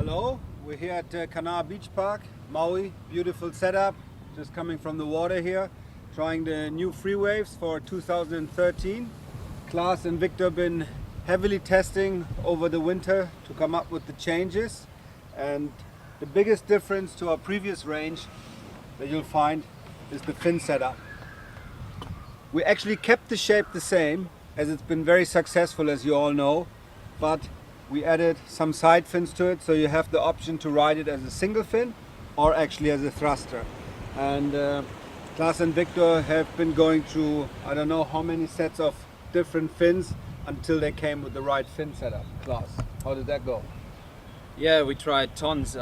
Hello, we're here at Canal Beach Park, Maui. Beautiful setup, just coming from the water here, trying the new FreeWaves for 2013. Klaas and Victor have been heavily testing over the winter to come up with the changes, and the biggest difference to our previous range that you'll find is the fin setup. We actually kept the shape the same, as it's been very successful, as you all know, but we added some side fins to it, so you have the option to ride it as a single fin or actually as a thruster. And Klaas and Victor have been going through I don't know how many sets of different fins until they came with the right fin setup. Klaas, how did that go? Yeah, we tried tons.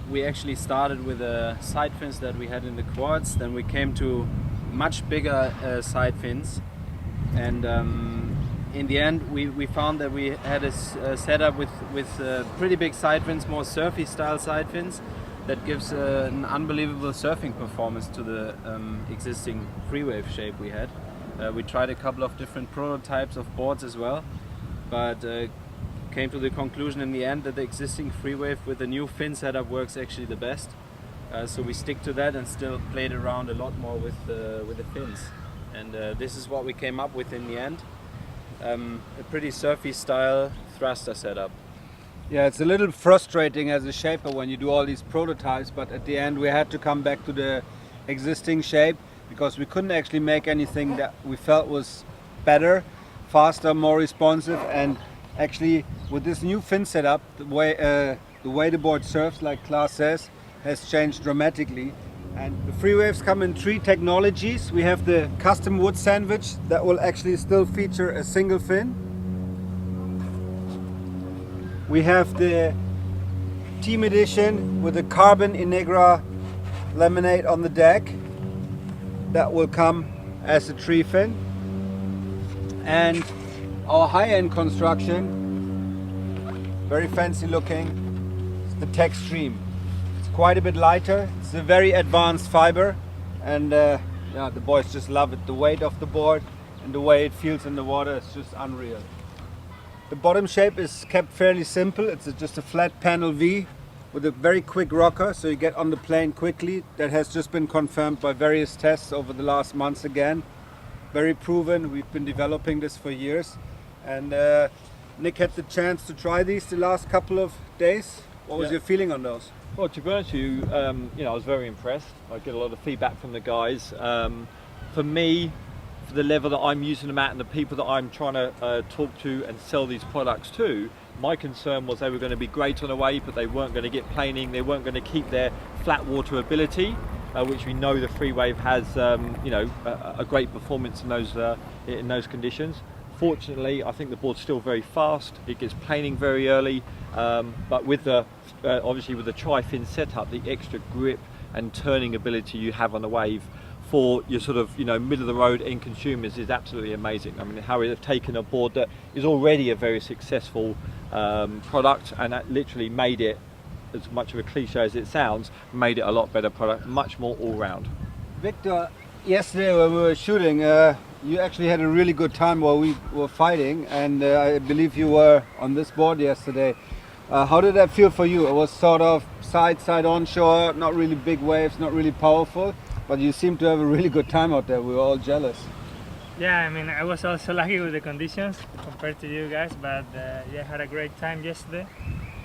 We actually started with the side fins that we had in the quads, then we came to much bigger side fins, and in the end we found that we had a setup with pretty big side fins, more surfy style side fins, that gives an unbelievable surfing performance to the existing FreeWave shape we had. We tried a couple of different prototypes of boards as well, but came to the conclusion in the end that the existing FreeWave with the new fin setup works actually the best. So we stick to that and still played around a lot more with the fins. And this is what we came up with in the end. A pretty surfy style thruster setup. Yeah, it's a little frustrating as a shaper when you do all these prototypes, but at the end we had to come back to the existing shape because we couldn't actually make anything that we felt was better, faster, more responsive. And actually with this new fin setup, the way the board surfs, like Klaas says, has changed dramatically. And the FreeWaves come in 3 technologies. We have the custom wood sandwich that will actually still feature a single fin. We have the Team Edition with the carbon Inegra laminate on the deck that will come as a 3 fin. And our high-end construction, very fancy looking, is the Tech Stream. Quite a bit lighter. It's a very advanced fiber, and yeah, the boys just love it. The weight of the board and the way it feels in the water is just unreal. The bottom shape is kept fairly simple. It's just a flat panel V with a very quick rocker, so you get on the plane quickly. That has just been confirmed by various tests over the last months again. Very proven. We've been developing this for years, and Nick had the chance to try these the last couple of days. What was your feeling on those? Well, to be honest with you, I was very impressed. I get a lot of feedback from the guys. For me, for the level that I'm using them at and the people that I'm trying to talk to and sell these products to, my concern was they were going to be great on a wave, but they weren't going to get planing, they weren't going to keep their flat water ability, which we know the FreeWave has, a great performance in those conditions. Fortunately, I think the board's still very fast. It gets planing very early, but with the obviously with the tri-fin setup, the extra grip and turning ability you have on the wave for your sort of middle of the road end consumers is absolutely amazing. I mean, how we have taken a board that is already a very successful product and that literally made it, as much of a cliche as it sounds, made it a lot better product, much more all-round. Victor, yesterday when we were shooting, you actually had a really good time while we were fighting, and I believe you were on this board yesterday. How did that feel for you? It was sort of side onshore, not really big waves, not really powerful, but you seemed to have a really good time out there. We were all jealous. Yeah, I mean, I was also lucky with the conditions compared to you guys, but yeah, I had a great time yesterday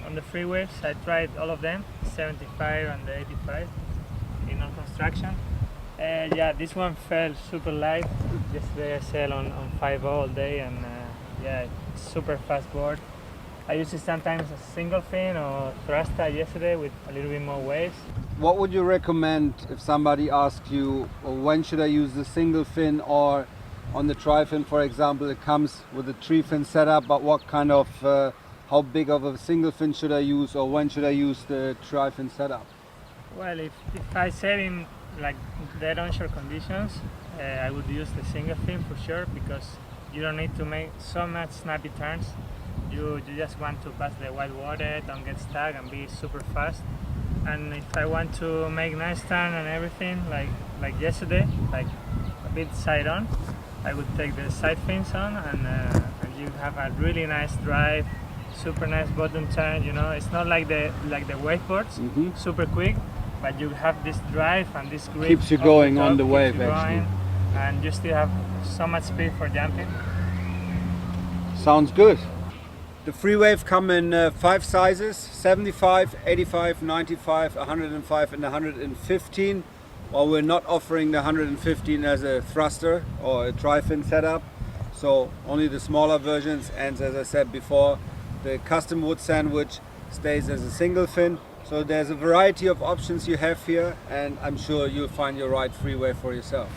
on the FreeWaves. I tried all of them, 75 and the 85 in non-construction. Yeah, this one felt super light. Yesterday I sailed on 5 all day, and yeah, super fast board. I used it sometimes as a single fin or thruster yesterday with a little bit more waves. What would you recommend if somebody asks you, when should I use the single fin, or on the tri-fin, for example, it comes with a 3-fin setup, but what kind of, how big of a single fin should I use, or when should I use the tri-fin setup? Well, if I sail in like dead onshore conditions, I would use the single fin for sure, because you don't need to make so much snappy turns. You just want to pass the white water, don't get stuck, and be super fast. And if I want to make nice turn and everything, like yesterday, like a bit side on, I would take the side fins on, and you have a really nice drive, super nice bottom turn. You know, it's not like the wakeboards, Mhm. super quick, but you have this drive and this grip. Keeps you off going the on top, the keeps wave, you actually. going, and you still have so much speed for jumping. Sounds good. The FreeWave come in 5 sizes: 75, 85, 95, 105 and 115. While we're not offering the 115 as a thruster or a tri-fin setup, so only the smaller versions. And as I said before, the custom wood sandwich stays as a single fin. So there's a variety of options you have here, and I'm sure you'll find your right FreeWave for yourself.